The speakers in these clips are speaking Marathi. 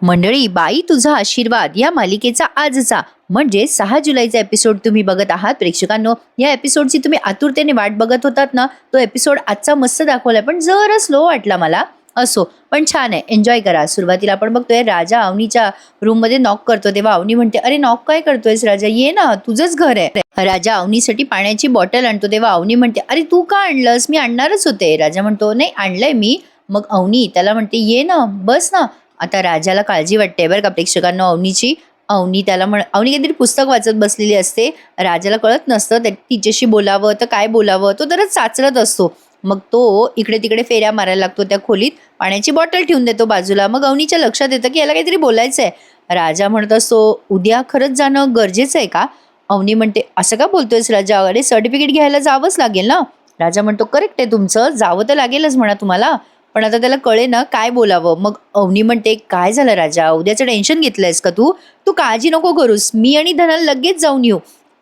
मंडळी, बाई तुझा आशीर्वाद या मालिकेचा आजचा म्हणजे 6 जुलैचा एपिसोड तुम्ही बघत आहात. प्रेक्षकांनो, या एपिसोडची तुम्ही आतुरतेने वाट बघत होतात ना. तो एपिसोड आजचा मस्त दाखवलाय, पण जरा स्लो वाटला मला. असो, पण छान आहे, एन्जॉय करा. सुरुवातीला आपण बघतोय राजा अवनीच्या रूम मध्ये नॉक करतो, तेव्हा अवनी म्हणते, अरे नॉक काय करतोयस राजा, ये ना, तुझंच घर आहे. राजा अवनीसाठी पाण्याची बॉटल आणतो, तेव्हा अवनी म्हणते, अरे तू का आणलंस, मी आणणारच होते. राजा म्हणतो, नाही आणलंय मी. मग अवनी त्याला म्हणते, ये ना, बस ना. आता राजाला काळजी वाटते बरं का प्रेक्षकांना अवनीची. अवनी काहीतरी पुस्तक वाचत बसलेली असते. राजाला कळत नसतं तिच्याशी बोलावं तर काय बोलावं, तो तरच चाचरत असतो. मग तो इकडे तिकडे फेऱ्या मारायला लागतो त्या खोलीत. पाण्याची बॉटल ठेवून देतो बाजूला. मग अवनीच्या लक्षात येतं की याला काहीतरी बोलायचंय. राजा म्हणत असतो, उद्या खरंच जाणं गरजेचं आहे का? अवनी म्हणते, असं का बोलतोयस राजा, अरे सर्टिफिकेट घ्यायला जावंच लागेल ना. राजा म्हणतो, करेक्ट आहे तुमचं, जावं तर लागेलच म्हणा तुम्हाला, पण आता त्याला कळे ना काय बोलावं. मग अवनी म्हणते, काय झालं राजा, उद्याचं टेन्शन घेतलंयस का तू? तू काळजी नको करूस, मी आणि धनाला लगेच जाऊन येऊ.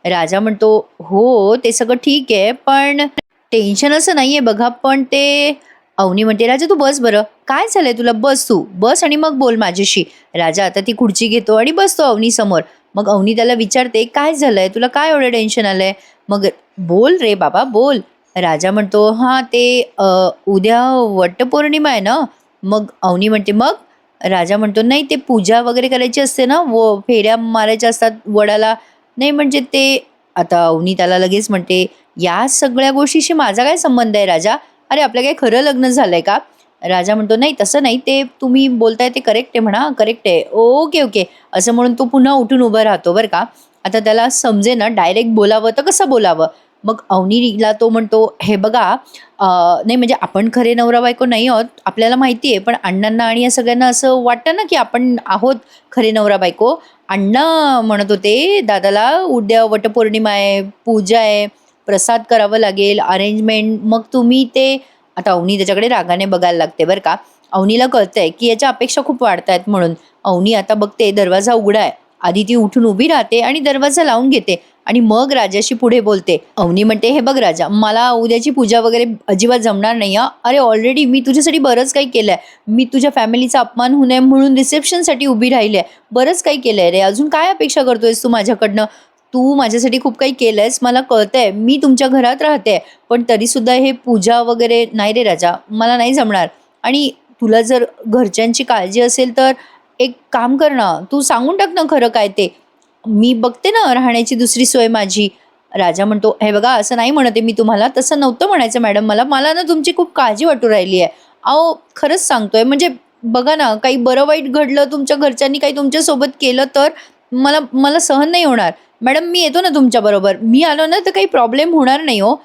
राजा म्हणतो, हो ते सगळं ठीक आहे, पण टेन्शन असं नाहीये बघा, पण ते. अवनी म्हणते, राजा तू बस बरं, काय झालंय तुला, बस तू बस आणि मग बोल माझ्याशी. राजा आता ती खुर्ची घेतो आणि बसतो अवनी समोर. मग अवनी त्याला विचारते, काय झालंय तुला, काय एवढं टेन्शन आलंय? मग बोल रे बाबा बोल. राजा म्हणतो, हां ते उद्या वटपौर्णिमा आहे ना. मग अवनी म्हणते, मग? राजा म्हणतो, नाही ते पूजा वगैरे करायची असते ना, फेऱ्या मारायच्या असतात वडाला. नाही म्हणजे ते. आता अवनी त्याला लगेच म्हणते, या सगळ्या गोष्टीशी माझा काय संबंध आहे राजा? अरे आपलं काय खरं लग्न झालंय का? राजा म्हणतो, नाही तसं नाही, ते तुम्ही बोलताय ते करेक्ट आहे म्हणा, करेक्ट आहे, ओके ओके. असं म्हणून तो पुन्हा उठून उभं राहतो बरं का. आता त्याला समजे ना डायरेक्ट बोलावं तर कसं बोलावं. मग अवनीला तो म्हणतो, हे बघा, नाही म्हणजे आपण खरे नवरा बायको नाही आहोत, आपल्याला माहिती आहे, पण अण्णांना आणि या सगळ्यांना असं वाटतं ना की आपण आहोत खरे नवरा बायको. अण्णा म्हणत होते दादाला, उद्या वटपौर्णिमा आहे, पूजा आहे, प्रसाद करावं लागेल, अरेंजमेंट. मग तुम्ही ते. आता अवनी त्याच्याकडे रागाने बघायला लागते बरं का. अवनीला कळतंय की याच्या अपेक्षा खूप वाढतायत म्हणून. अवनी आता बघते दरवाजा उघडा आहे. आधी ती उठून उभी राहते आणि दरवाजा लावून घेते आणि मग राजाशी पुढे बोलते. अवनी म्हणते, हे बघ राजा, मला उद्याची पूजा वगैरे अजिबात जमणार नाही हा. अरे ऑलरेडी मी तुझ्यासाठी बरंच काही केलंय. मी तुझ्या फॅमिलीचा अपमान होऊ नये म्हणून रिसेप्शनसाठी उभी राहिली आहे. बरंच काही केलंय रे, अजून काय अपेक्षा करतोयस तू माझ्याकडनं? तू माझ्यासाठी खूप काही केलंयस, मला कळतंय, मी तुमच्या घरात राहते, पण तरीसुद्धा हे पूजा वगैरे नाही रे राजा, मला नाही जमणार. आणि तुला जर घरच्यांची काळजी असेल तर एक काम कर ना, तू सांगून टाक ना खरं काय ते. मी बघते ना राहण्याची दुसरी सोय माझी. राजा म्हणतो, हे बघा असं नाही म्हणते मी तुम्हाला, तसं नव्हतं म्हणायचं मॅडम, मला मला ना तुमची खूप काळजी वाटू राहिली आहे. अहो खरंच सांगतोय, म्हणजे बघा ना, काही बरं वाईट घडलं, तुमच्या घरच्यांनी काही तुमच्यासोबत केलं तर मला मला सहन नाही होणार. मॅडम मी येतो ना तुमच्याबरोबर, मी आलो ना तर काही प्रॉब्लेम होणार नाही हो.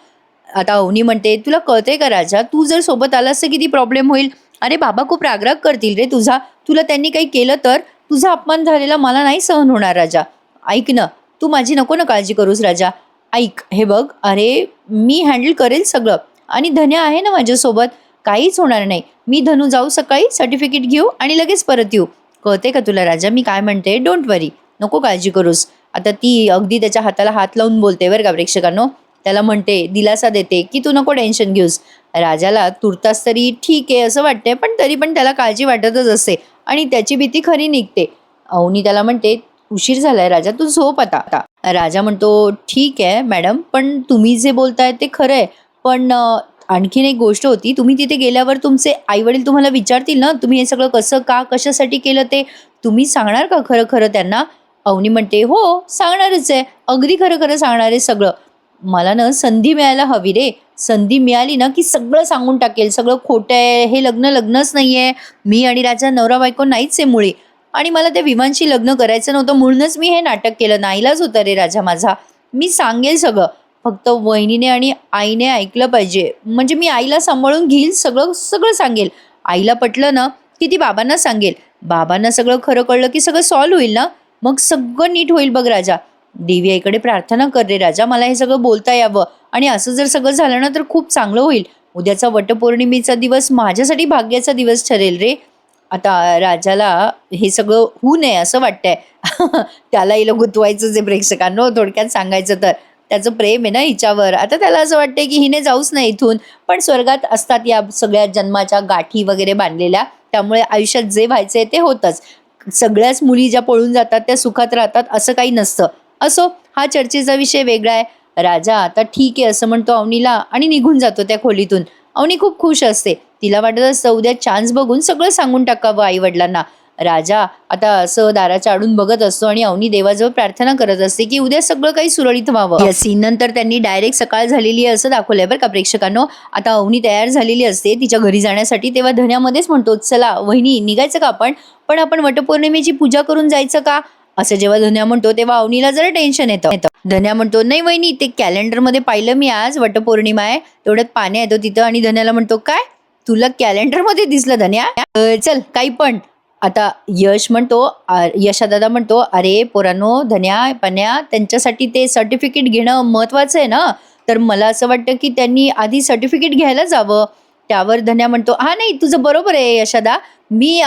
आता अवनी म्हणते, तुला कळतंय का राजा, तू जर सोबत आलास तर किती प्रॉब्लेम होईल. अरे बाबा खूप रागराग करतील रे तुझा, तुला त्यांनी काही केलं तर. तुझा अपमान झालेला मला नाही सहन होणार राजा. ऐक ना, तू माझी नको ना काळजी करूस राजा. ऐक, हे बघ, अरे मी हँडल करेल सगळं, आणि धन्या आहे ना माझ्यासोबत, काहीच होणार नाही. मी धनू जाऊ सकाळी, सर्टिफिकेट घेऊ आणि लगेच परत येऊ. कळते का तुला राजा मी काय म्हणते, डोंट वरी, नको काळजी करूस. आता ती अगदी त्याच्या हाताला हात लावून बोलते बरं का प्रेक्षकांनो. त्याला म्हणते, दिलासा देते की तू नको टेन्शन घेऊस. राजाला तुर्तास तरी ठीक आहे असं वाटते, पण तरी पण त्याला काळजी वाटतच असते आणि त्याची भीती खरी निघते. अवनी त्याला म्हणते, उशीर झालाय राजा, तू झोप आता. राजा म्हणतो, ठीक आहे मॅडम, पण तुम्ही जे बोलताय ते खरं आहे, पण आणखीन एक गोष्ट होती, तुम्ही तिथे गेल्यावर तुमचे आई वडील तुम्हाला विचारतील ना, तुम्ही हे सगळं कसं का कशासाठी केलं ते तुम्ही सांगणार का खरं खरं त्यांना? अवनी म्हणते, हो सांगणारच आहे, अगदी खरं खरं सांगणार आहे सगळं. मला ना संधी मिळायला हवी रे, संधी मिळाली ना की सगळं सांगून टाकेल, सगळं खोटं आहे, हे लग्न लग्नच नाही आहे, मी आणि राजा नवरा बायको नाहीच आहे मुळी, आणि मला त्या विमानशी लग्न करायचं नव्हतं म्हणूनच मी हे नाटक केलं, नाईलाज होता रे राजा माझा. मी सांगेल सगळं, फक्त वहिनीने आणि आईने ऐकलं पाहिजे, म्हणजे मी आईला सांभाळून घेईल, सगळं सगळं सांगेल. आईला पटलं ना की ती बाबांना सांगेल, बाबांना सगळं खरं कळलं की सगळं सॉल्व्ह होईल ना, मग सगळं नीट होईल बघ राजा. देवी आईकडे प्रार्थना कर रे राजा, मला हे सगळं बोलता यावं, आणि असं जर सगळं झालं ना तर खूप चांगलं होईल. उद्याचा वटपौर्णिमेचा दिवस माझ्यासाठी भाग्याचा दिवस ठरेल रे. आता राजाला हे सगळं होऊ नये असं वाटतंय. त्याला हिला गुंतवायचं जे प्रेक्षकांनो, थोडक्यात सांगायचं तर त्याचं प्रेम आहे ना हिच्यावर. आता त्याला असं वाटतंय की हिने जाऊच नाही इथून, पण स्वर्गात असतात या सगळ्या जन्माच्या गाठी वगैरे बांधलेल्या, त्यामुळे आयुष्यात जे व्हायचंय ते होतच. सगळ्याच मुली ज्या पळून जातात त्या सुखात राहतात असं काही नसतं. असो, हा चर्चेचा विषय वेगळा आहे. राजा आता ठीक आहे असं म्हणतो अवनीला आणि निघून जातो त्या खोलीतून. अवनी खूप खुश असते. तिला वाटत असतं उद्या चान्स बघून सगळं सांगून टाकावं आई वडिलांना. राजा आता असं दाराच्या आडून बघत असतो आणि अवनी देवाजवळ प्रार्थना करत असते की उद्या सगळं काही सुरळीत व्हावं. या सीन नंतर त्यांनी डायरेक्ट सकाळ झालेली आहे असं दाखवलंय बरं का प्रेक्षकांनो. आता अवनी तयार झालेली असते तिच्या घरी जाण्यासाठी, तेव्हा धन्यामध्येच म्हणतो, चला वहिनी निघायचं का आपण, पण आपण वटपौर्णिमेची पूजा करून जायचं का, असं जेव्हा धन्या म्हणतो तेव्हा अवनीला जरा टेन्शन येतं. धन्या म्हणतो, नाही वहिनी, ते कॅलेंडरमध्ये पाहिलं मी, आज वटपौर्णिमा आहे, तेवढ्यात पाण्या येतो तिथं. आणि धन्याला म्हणतो, काय तुला कॅलेंडरमध्ये दिसलं धन्या? चल काही पण. आता यशादादा म्हणतो, अरे पोरांनो, धन्या पन्या त्यांच्यासाठी ते सर्टिफिकेट घेणं महत्वाचं आहे ना, तर मला असं वाटतं की त्यांनी आधी सर्टिफिकेट घ्यायला जावं. त्यावर धन्या म्हणतो, हा नाही तुझं बरोबर आहे यशादा, मी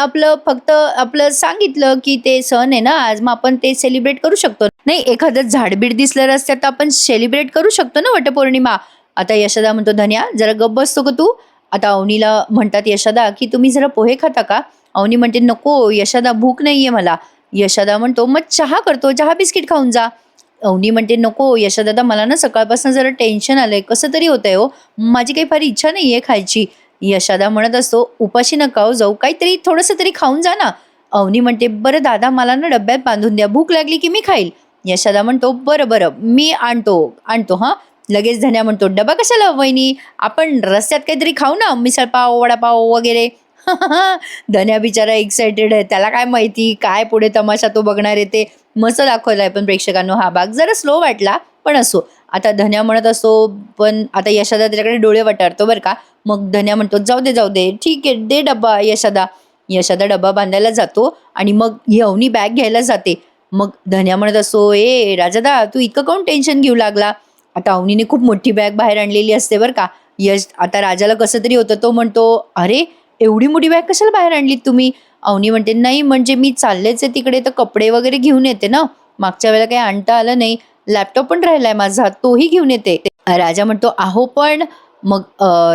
फक्त आपलं सांगितलं की ते सण आहे ना आज, मग आपण ते सेलिब्रेट करू शकतो. नाही, एखादं झाडबीड दिसलं रस्त्यात तर आपण सेलिब्रेट करू शकतो ना वटपौर्णिमा. आता यशोदा म्हणतो, धन्या जरा गप्प बसतो का तू. आता अवनीला म्हणतात यशोदा की तुम्ही जरा पोहे खाता का. अवनी म्हणते, नको यशोदा, भूक नाहीये मला. यशोदा म्हणतो, मग चहा करतो, चहा बिस्किट खाऊन जा. अवनी म्हणते, नको यशोदा, मला ना सकाळपासून जरा टेन्शन आलंय, कसं तरी होतंय हो, माझी काही फार इच्छा नाहीये खायची. यशोदा म्हणत असतो, उपाशी नका हो जाऊ, काहीतरी थोडंसं तरी खाऊन जा ना. अवनी म्हणते, बरं दादा, मला ना डब्यात बांधून द्या, भूक लागली की मी खाईल. यशोदा म्हणतो, बरं बरं, मी आणतो हा. लगेच धन्या म्हणतो, डबा कशाला वहिनी, आपण रस्त्यात काहीतरी खाऊ ना, मिसळपाव वडापाव वगैरे. धन्या बिचारा एक्साइटेड आहे, त्याला काय माहिती काय पुढे तमाशा तो बघणार आहे ते. मस्त दाखवलाय पण प्रेक्षकांनो हा भाग, जरा स्लो वाटला पण असो. आता धन्या म्हणत असतो, पण आता यशोदा त्याच्याकडे डोळे वटारतो बरं का. मग धन्या म्हणतो, जाऊ दे ठीक आहे, दे डब्बा यशोदा. यशोदा डब्बा बांधायला जातो आणि मग ही अवनी बॅग घ्यायला जाते. मग धन्या म्हणत असतो, ए राजादा, तू इतकं काऊन टेन्शन घेऊ लागला. आता अवनीने खूप मोठी बॅग बाहेर आणलेली असते बरं का. आता राजाला कसं तरी होतं, तो म्हणतो, अरे एवढी मोठी बॅग कशाला बाहेर आणलीत तुम्ही. अवनी म्हणते, नाही म्हणजे मी चाललेच आहे तिकडे, तर कपडे वगैरे घेऊन येते ना, मागच्या वेळेला काही आणता आलं नाही, लॅपटॉप पण राहिलाय माझा, तोही घेऊन येते. राजा म्हणतो, आहो पण. मग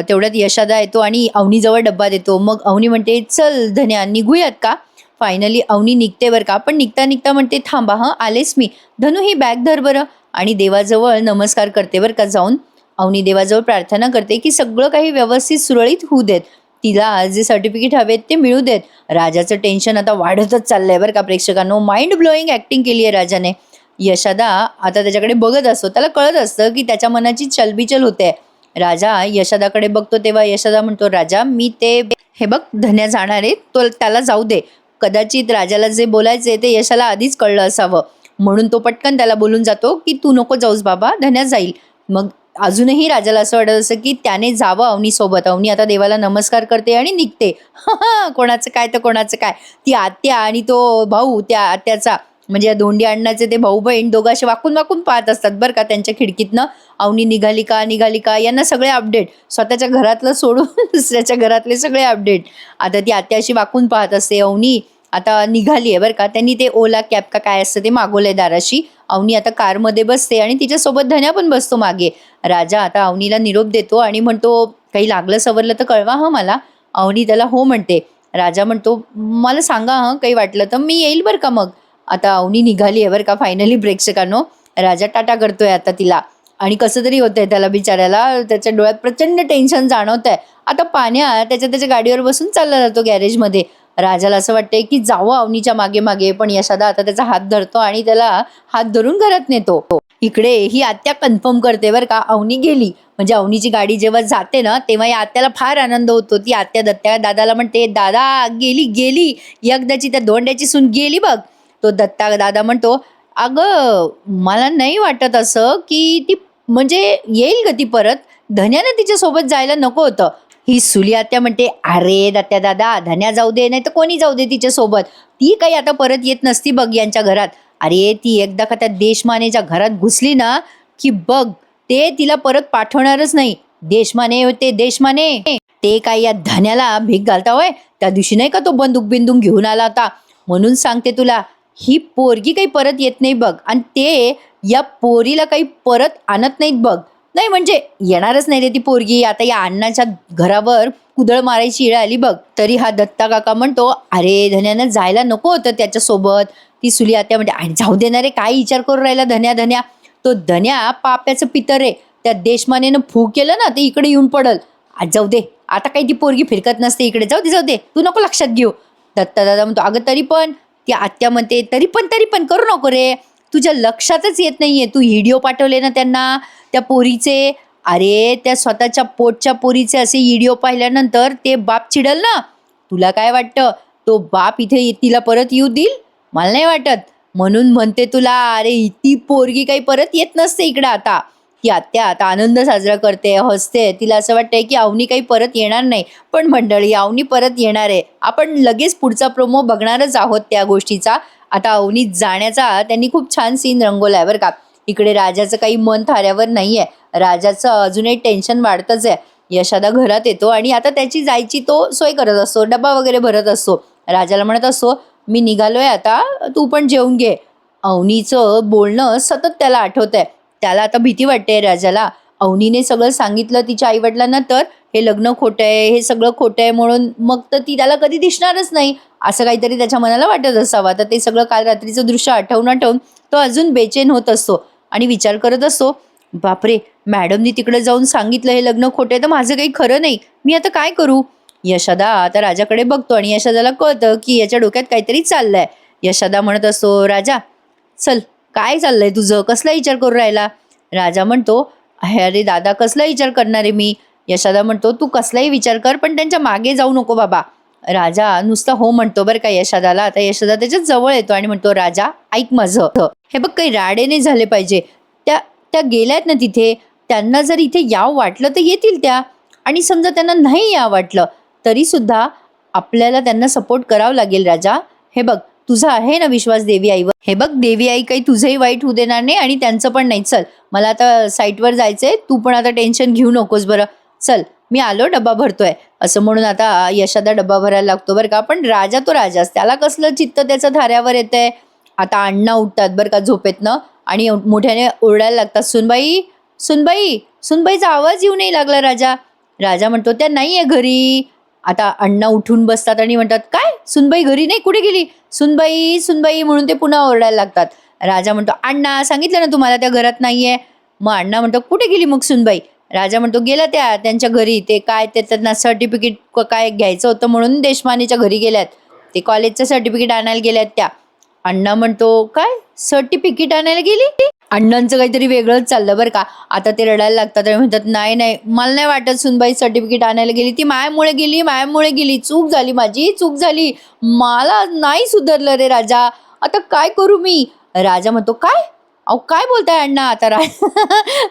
तेवढ्यात यशोदा येतो आणि अवनीजवळ डब्बा देतो. मग अवनी म्हणते, चल धन्या निघूयात का. फायनली अवनी निघते बरं का, पण निघता निघता म्हणते, थांबा हं, आलेच मी. धनू ही बॅग धर बरं. आणि देवाजवळ नमस्कार करते बरं का जाऊन. अवनी देवाजवळ प्रार्थना करते की सगळं काही व्यवस्थित सुरळीत होऊ देत, तिला जे सर्टिफिकेट हवेत ते मिळू देत. राजाचं टेन्शन आता वाढतच चाललंय बरं का प्रेक्षकांनो. माइंड ब्लोईंग ऍक्टिंग केली आहे राजाने. यशोदा आता त्याच्याकडे बघत असतो, त्याला कळत असतं की त्याच्या मनाची चलबिचल होते. राजा यशोदाकडे बघतो तेव्हा यशोदा म्हणतो, राजा मी ते हे बघ धन्या जाणार आहे, तो त्याला जाऊ दे. कदाचित राजाला जे बोलायचे ते यशाला आधीच कळलं असावं, म्हणून तो पटकन त्याला बोलून जातो की तू नको जाऊस बाबा, धन्या जाईल. मग अजूनही राजाला असं वाटत असं की त्याने जावं अवनी सोबत. अवनी आता देवाला नमस्कार करते आणि निघते. कोणाचं काय तर कोणाचं काय, ती आत्या आणि तो भाऊ, त्या आत्याचा म्हणजे या दोंडी अण्णाचे ते भाऊ बहीण दोघं असे वाकून वाकून पाहत असतात बरं का त्यांच्या खिडकीतनं. अवनी निघाली का यांना सगळे अपडेट, स्वतःच्या घरातलं सोडून दुसऱ्याच्या घरातले सगळे अपडेट. आता ती आत्या अशी वाकून पाहत असते. अवनी आता निघाली आहे बरं का, त्यांनी ते ओला कॅब का काय असतं ते मागवलंय दाराशी. अवनी आता कारमध्ये बसते आणि तिच्यासोबत धन्या पण बसतो मागे. राजा आता अवनीला निरोप देतो आणि म्हणतो, काही लागलं सवरलं तर कळवा हं मला. अवनी त्याला हो म्हणते. राजा म्हणतो, मला सांगा हं काही वाटलं तर, मी येईल बरं का मग. आता अवनी निघाली आहे बरं का फायनली प्रेक्षकांनो. राजा टाटा करतोय आता तिला आणि कसं तरी होतंय त्याला बिचाऱ्याला, त्याच्या डोळ्यात प्रचंड टेन्शन जाणवत आहे. आता पाण्या त्याच्या गाडीवर बसून चालला जातो गॅरेजमध्ये. राजाला असं वाटतंय की जावं अवनीच्या मागे मागे, पण यशोदा आता त्याचा हात धरतो आणि त्याला हात धरून घरात नेतो. इकडे ही आत्या कन्फर्म करते बरं का, अवनी गेली. म्हणजे अवनीची गाडी जेव्हा जाते ना तेव्हा या आत्याला फार आनंद होतो. ती आत्या दत्त्या दादाला म्हणते, दादा गेली एकदाची त्या धोंड्याची सून गेली बघ. तो दत्ता दादा म्हणतो, अगं मला नाही वाटत असं की ती म्हणजे येईल ग ती परत, धन्याने तिच्यासोबत जायला नको होतं. ही सुली आत्या म्हणते, अरे दत्त्या दादा, धन्या जाऊ दे नाही तर कोणी जाऊ दे तिच्यासोबत, ती काही आता परत येत नसती बघ यांच्या घरात. अरे ती एकदा का त्या देशमानेच्या घरात घुसली ना की बघ, ते तिला परत पाठवणारच नाही. देशमाने होते देशमाने, ते काय या धन्याला भीक घालता होय. त्या दिवशी नाही का तो बंदूक बिंदूक घेऊन आला होता, म्हणून सांगते तुला, ही पोरगी काही परत येत नाही बघ, आणि ते या पोरीला काही परत आणत नाहीत बघ. नाही म्हणजे येणारच नाही रे ती पोरगी. आता या अण्णाच्या घरावर कुदळ मारायची वेळ आली बघ. तरी हा दत्ता काका म्हणतो, अरे धन्यानं जायला नको होतं त्याच्यासोबत. ती सुली आत्या म्हणते, आणि जाऊ देणार रे, काय विचार करून राहिला धन्या धन्या. तो धन्या पाप्याचं पितर रे. त्या देशमानेनं फू केलं ना ते इकडे येऊन पडल. आज जाऊ दे, आता काही ती पोरगी फिरकत नसते इकडे, जाऊ दे जाऊ दे, तू नको लक्षात घेऊ. दत्ता दादा म्हणतो, अगं तरी पण. ती आत्या म्हणते, तरी पण करू नको रे, तुझ्या लक्षातच येत नाहीये. तू व्हिडिओ पाठवले ना त्यांना त्या पोरीचे, अरे त्या स्वतःच्या पोटच्या पोरीचे असे व्हिडिओ पाहिल्यानंतर ते बाप चिडल ना. तुला काय वाटतं तो बाप इथे तिला परत येऊ देईल? मला नाही वाटत. म्हणून म्हणते तुला, अरे ती पोरगी काही परत येत नसते इकडे. आता ती आत्या आता आनंद साजरा करते, हसते. तिला असं वाटतंय की अवनी काही परत येणार नाही. पण मंडळी, अवनी परत येणार आहे. आपण लगेच पुढचा प्रोमो बघणारच आहोत त्या गोष्टीचा. आता अवनी जाण्याचा त्यांनी खूप छान सीन रंगवलाय बरं का. इकडे राजाचं काही मन थाऱ्यावर नाहीये. राजाचं अजूनही टेन्शन वाढतच आहे. यशादा घरात येतो आणि आता त्याची जायची तो सोय करत असतो, डब्बा वगैरे भरत असतो. राजाला म्हणत असतो, मी निघालोय आता, तू पण जेवून घे. अवनीचं बोलणं सतत त्याला आठवतंय. त्याला आता भीती वाटते राजाला. अवनीने सगळं सांगितलं तिच्या आईवडिलांना, तर हे लग्न खोटं आहे, हे सगळं खोटं आहे म्हणून मग तर ती त्याला कधी दिसणारच नाही, असं काहीतरी त्याच्या मनाला वाटत असावं. तर ते सगळं काल रात्रीचं दृश्य आठवून तो अजून बेचैन होत असतो आणि विचार करत असतो, बापरे, मॅडमनी तिकडे जाऊन सांगितलं हे लग्न खोटं आहे, तर माझं काही खरं नाही, मी आता काय करू. यशोदा आता राजाकडे बघतो आणि यशोदाला कळतं की याच्या डोक्यात काहीतरी चाललंय. यशोदा म्हणत असतो, राजा चल, काय चाललंय तुझं, कसला विचार करू राहिला. राजा म्हणतो, अरे दादा, कसला विचार करणार आहे मी. यशोदा म्हणतो, तू कसलाही विचार कर, पण त्यांच्या मागे जाऊ नको बाबा. राजा नुसता हो म्हणतो बरं का यशोदाला. आता यशोदा त्याच्या जवळ येतो आणि म्हणतो, राजा ऐक माझं, हे बघ, काही राडे नाही झाले पाहिजे. त्या त्या गेल्यात ना तिथे, त्यांना जर इथे यावं वाटलं तर येतील त्या, आणि समजा त्यांना नाही यावं वाटलं तरी सुद्धा आपल्याला त्यांना सपोर्ट करावं लागेल राजा. हे बघ, तुझा आहे ना विश्वास देवी आईवर. हे बघ, देवी आई काही तुझंही वाईट होऊ देणार नाही आणि त्यांचं पण नाही. चल, मला आता साईटवर जायचंय, तू पण आता टेन्शन घेऊ नकोस बरं. चल, मी आलो, डब्बा भरतोय. असं म्हणून आता यशोदा डब्बा भरायला लागतो बरं का. पण राजा तो राजाच, त्याला कसलं चित्त त्याचं धाऱ्यावर येतंय. आता अण्णा उठतात बरं का झोपेतनं आणि मोठ्याने ओरडायला लागतात, सुनबाई सुनबाई. सुनबाईचा आवाज येऊ नाही लागला राजा. राजा म्हणतो, त्या नाहीये घरी. आता अण्णा उठून बसतात आणि म्हणतात, काय सुनबाई घरी नाही, कुठे गेली सुनबाई सुनबाई म्हणून ते पुन्हा ओरडायला लागतात. राजा म्हणतो, अण्णा सांगितलं ना तुम्हाला त्या घरात नाहीये. मग अण्णा म्हणतो, कुठे गेली मग सुनबाई. राजा म्हणतो, गेल्या त्यांच्या घरी, ते काय ते त्यांना सर्टिफिकेट काय घ्यायचं होतं म्हणून देशमानेच्या घरी गेल्यात, ते कॉलेजचं सर्टिफिकेट आणायला गेल्यात त्या. अण्णा म्हणतो, काय सर्टिफिकेट आणायला गेली. अण्णांचं काहीतरी वेगळंच चाललं बरं का. आता ते रडायला लागतात आणि म्हणतात, नाही नाही, मला नाही वाटत सुनबाई सर्टिफिकेट आणायला गेली, ती मायामुळे गेली, चूक झाली, माझी चूक झाली, मला नाही सुधारलं रे राजा, आता काय करू मी. राजा म्हणतो, काय अहो काय बोलताय अण्णा. आता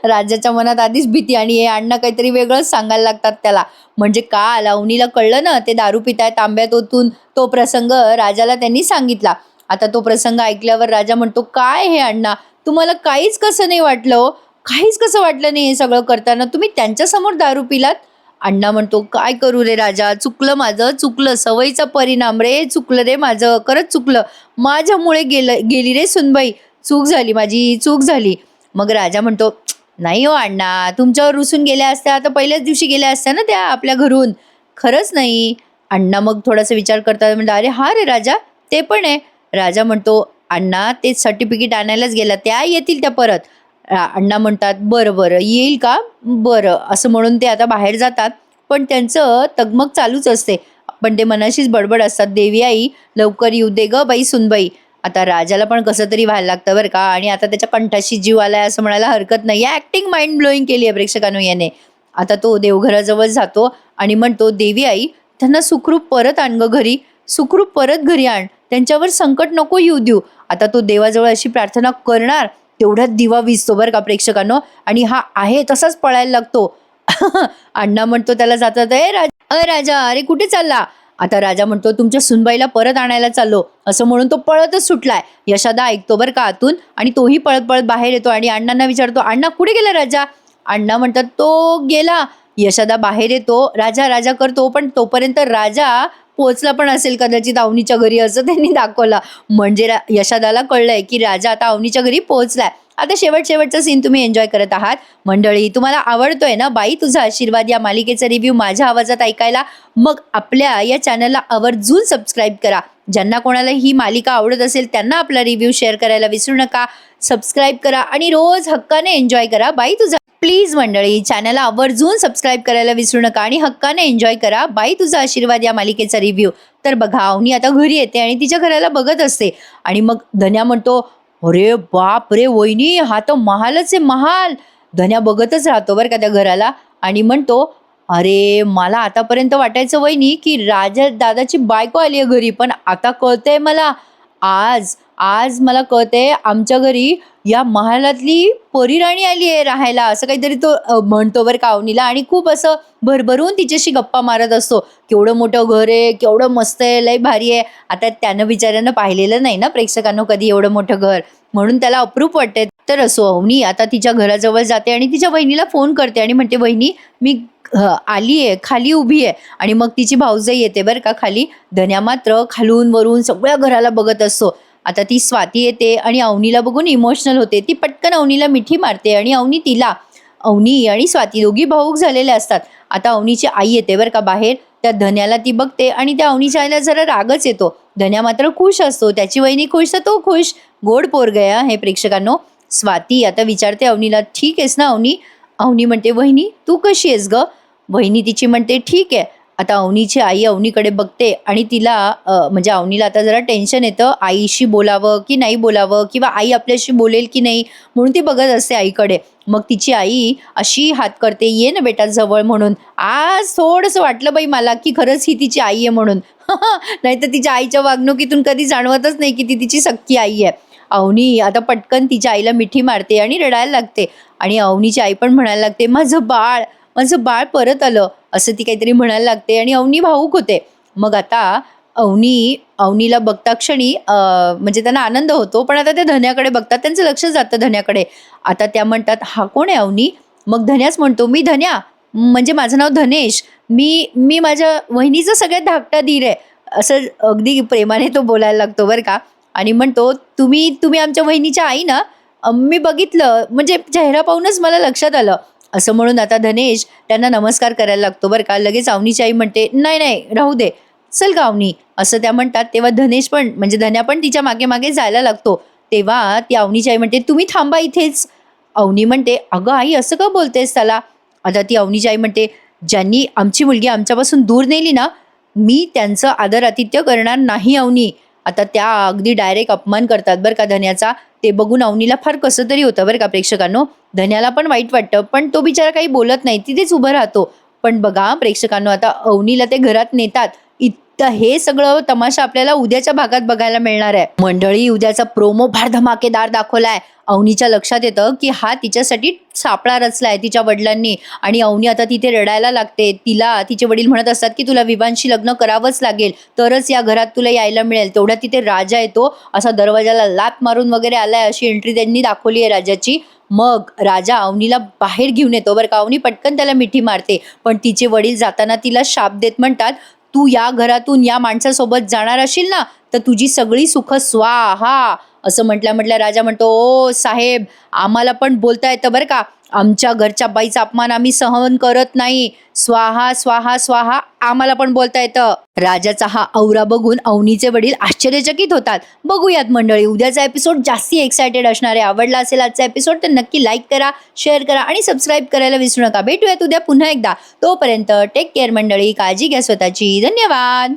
राजाच्या मनात आधीच भीती आणि हे अण्णा काहीतरी वेगळंच सांगायला लागतात त्याला. म्हणजे काल अवनीला कळलं ना ते दारू पिताय तांब्यात ओतून, तो प्रसंग राजाला त्यांनी सांगितला. आता तो प्रसंग ऐकल्यावर राजा म्हणतो, काय हे अण्णा, तुम्हाला काहीच कसं नाही वाटलं हो? काहीच कसं वाटलं नाही हे सगळं करताना, तुम्ही त्यांच्यासमोर दारू पिलात. अण्णा म्हणतो, काय करू रे राजा, चुकलं माझं, चुकलं, सवयीचा परिणाम रे, चुकलं रे माझं, खरंच चुकलं, माझ्यामुळे गेली रे सुनबाई, चूक झाली माझी, चूक झाली. मग राजा म्हणतो, नाही हो अण्णा, तुमच्यावर रुसून गेल्या असत्या तर पहिल्याच दिवशी गेल्या असत्या ना त्या आपल्या घरून, खरंच नाही. अण्णा मग थोडासा विचार करतात, म्हणतात, अरे हा रे राजा, ते पण आहे. राजा म्हणतो, अण्णा ते सर्टिफिकेट आणायलाच गेला, त्या येतील त्या परत. अण्णा म्हणतात, बरं बरं, येईल का, बरं, असं म्हणून ते आता बाहेर जातात. पण त्यांचं तगमग चालूच असते, पण ते मनाशीच बडबड असतात, देवी आई लवकर येऊ दे ग बाई सुनबाई. आता राजाला पण कसं तरी व्हायला लागतं बरं का, आणि आता त्याच्या कंठाशी जीव आलाय असं म्हणायला हरकत नाही. ऍक्टिंग माइंड ब्लोईंग केली आहे प्रेक्षकांनो याने. आता तो देवघराजवळ जातो आणि म्हणतो, देवी आई त्यांना सुखरूप परत आण ग घरी, सुखरूप परत घरी आण, त्यांच्यावर संकट नको येऊ देऊ. आता तो देवाजवळ अशी प्रार्थना करणार, तेवढ्यात दिवा विजतो बरं का प्रेक्षकांनो, आणि हा आहे तसाच पळायला लागतो. अण्णा म्हणतो त्याला जातात, राजा, अरे कुठे चालला. आता राजा म्हणतो, तुमच्या सुनबाईला परत आणायला चाललो, असं म्हणून तो पळतच सुटलाय. यशोदा ऐकतो बरं का आतून, आणि तोही पळत पळत बाहेर येतो आणि अण्णांना विचारतो, अण्णा कुठे गेला राजा. अण्णा म्हणतात, तो गेला. यशोदा बाहेर येतो, राजा राजा करतो, पण तोपर्यंत राजा पोहोचला पण असेल कदाचित अवनीच्या घरी असं त्यांनी दाखवलं. म्हणजे यशादाला कळलंय की राजा आता अवनीच्या घरी पोहोचलाय. आता शेवटचा सीन तुम्ही एन्जॉय करत आहात. मंडळी, तुम्हाला आवडतोय ना बाई तुझा आशीर्वाद या मालिकेचा रिव्ह्यू माझ्या आवाजात ऐकायला? मग आपल्या या चॅनलला आवर्जून सबस्क्राईब करा. ज्यांना कोणाला ही मालिका आवडत असेल त्यांना आपला रिव्ह्यू शेअर करायला विसरू नका. सबस्क्राईब करा आणि रोज हक्काने एन्जॉय करा बाई तुझा. प्लीज मंडळी, चॅनलला आवर्जून सबस्क्राईब करायला विसरू नका आणि हक्काने एन्जॉय करा बाई तुझा आशीर्वाद या मालिकेचा रिव्ह्यू. तर बघा, अवनी आता घरी येते आणि तिच्या घराला बघत असते आणि मग धन्या म्हणतो, अरे बाप रे वहिनी, हा तर महालच आहे, महाल. धन्या बघतच राहतो बरं का त्या घराला आणि म्हणतो, अरे मला आतापर्यंत वाटायचं वहिनी की राजा दादाची बायको आली आहे घरी, पण आता कळतंय मला, आज आज मला कळतंय आमच्या घरी या महालातली परीराणी आली आहे राहायला, असं काहीतरी तो म्हणतो बरं का अवनीला आणि खूप असं भरभरून तिच्याशी गप्पा मारत असतो. केवढं मोठं घर आहे, केवढं मस्त आहे, लय भारी आहे. आता त्यानं बिचाऱ्यानं पाहिलेलं नाही ना प्रेक्षकांनो कधी एवढं मोठं घर, म्हणून त्याला अप्रूप वाटते. तर असो, अवनी आता तिच्या घराजवळ जाते आणि तिच्या वहिनीला फोन करते आणि म्हणते, वहिनी मी आली आहे, खाली उभी आहे. आणि मग तिची भाऊजाई येते बरं का खाली. धन्या मात्र खालून वरून सगळ्या घराला बघत असतो. आता ती स्वाती येते आणि अवनीला बघून इमोशनल होते. ती पटकन अवनीला मिठी मारते आणि अवनी तिला. अवनी आणि स्वाती दोघी भाऊक झालेले असतात. आता अवनीची आई येते बरं का बाहेर. त्या धन्याला ती बघते आणि त्या अवनीच्या आईला जरा रागच येतो. धन्या मात्र खुश असतो, त्याची वहिनी खुश तर तो खुश. गोड पोरग आहे हे प्रेक्षकांनो. स्वाती आता विचारते अवनीला, ठीक आहेस ना अवनी? अवनी म्हणते, वहिनी तू कशी आहेस ग? वहिनी तिची म्हणते, ठीक आहे. आता अवनीची आई अवनीकडे बघते आणि तिला म्हणजे अवनीला आता जरा टेन्शन येतं, आईशी बोलावं की नाही बोलावं किंवा आई आपल्याशी बोलेल की नाही, म्हणून ती बघत असते आईकडे. मग तिची आई अशी हात करते, ये ना बेटा जवळ म्हणून. आज थोडंसं वाटलं बाई मला की खरंच ही तिची आई आहे म्हणून. नाहीतर तिच्या आईच्या वागणुकीतून कधी जाणवतच नाही की ती तिची सख्खी आई आहे. अवनी आता पटकन तिच्या आईला मिठी मारते आणि रडायला लागते आणि अवनीची आई पण म्हणायला लागते, माझं बाळ परत आलं, असं ती काहीतरी म्हणायला लागते आणि अवनी भावूक होते. मग आता अवनीला बघता क्षणी म्हणजे त्यांना आनंद होतो, पण आता ते धन्याकडे बघतात, त्यांचं लक्ष जातं धन्याकडे. आता त्या म्हणतात, हा कोण आहे अवनी? मग धन्याच म्हणतो, मी धन्या, म्हणजे माझं नाव धनेश, मी माझ्या वहिनीचा सगळ्यात धाकटा धीर आहे, असं अगदी प्रेमाने तो बोलायला लागतो बरं का. आणि म्हणतो, तुम्ही आमच्या वहिनीच्या आई ना? मी बघितलं, म्हणजे चेहरा पाहूनच मला लक्षात आलं, असं म्हणून आता धनेश त्यांना नमस्कार करायला लागतो बरं का. लगेच अवनीची आई म्हणते, नाही राहू दे, चल का अवनी, असं त्या म्हणतात. तेव्हा धनेश पण म्हणजे धन्या पण तिच्या मागे मागे जायला लागतो. तेव्हा ती अवनीची आई म्हणते, तुम्ही थांबा इथेच. अवनी म्हणते, अगं आई असं का बोलतेस त्याला? आता ती अवनीची आई म्हणते, ज्यांनी आमची मुलगी आमच्यापासून दूर नेली ना, मी त्यांचं आदर आतिथ्य करणार नाही अवनी. आता त्या अगदी डायरेक्ट अपमान करतात बरं का धन्याचा. ते बघून अवनीला फार कसं तरी होतं बरं का प्रेक्षकांनो. धन्याला पण वाईट वाटतं, पण तो बिचारा काही बोलत नाही, तिथेच उभं राहतो. पण बघा प्रेक्षकांनो, आता अवनीला ते घरात नेतात. हे सगळं तमाशा आपल्याला उद्याच्या भागात बघायला मिळणार आहे. मंडळी, उद्याचा प्रोमो फार धमाकेदार दाखवलाय. अवनीच्या लक्षात येतं की हा तिच्यासाठी सापळा रचलाय तिच्या वडिलांनी आणि अवनी आता तिथे रडायला लागते. तिला तिचे वडील म्हणत असतात की तुला विवांशी लग्न करावंच लागेल, तरच या घरात तुला यायला मिळेल. तेवढ्या तिथे राजा येतो, असा दरवाजाला लात मारून वगैरे आलाय, अशी एंट्री त्यांनी दाखवली आहे राजाची. मग राजा अवनीला बाहेर घेऊन येतो बरं का. अवनी पटकन त्याला मिठी मारते, पण तिचे वडील जाताना तिला शाप देत म्हणतात, तू या घरातून या माणसासोबत जाणार असेल ना, तर तुझी सगळी सुख स्वाहा. असं म्हटल्या राजा म्हणतो, ओ साहेब, आम्हाला पण बोलता येतं बरं का, आमच्या घरच्या बाईचा अपमान आम्ही सहन करत नाही, स्वाहा स्वाहा स्वाहा आम्हाला पण बोलता येतं. राजाचा हा औरा बघून अवनीचे वडील आश्चर्यचकित होतात. बघूयात मंडळी, उद्याचा एपिसोड जास्ती एक्सायटेड असणार आहे. आवडला असेल आजचा एपिसोड तर नक्की लाईक करा, शेअर करा आणि सबस्क्राईब करायला विसरू नका. भेटूयात उद्या पुन्हा एकदा. तोपर्यंत टेक केअर मंडळी, काळजी घ्या स्वतःची. धन्यवाद.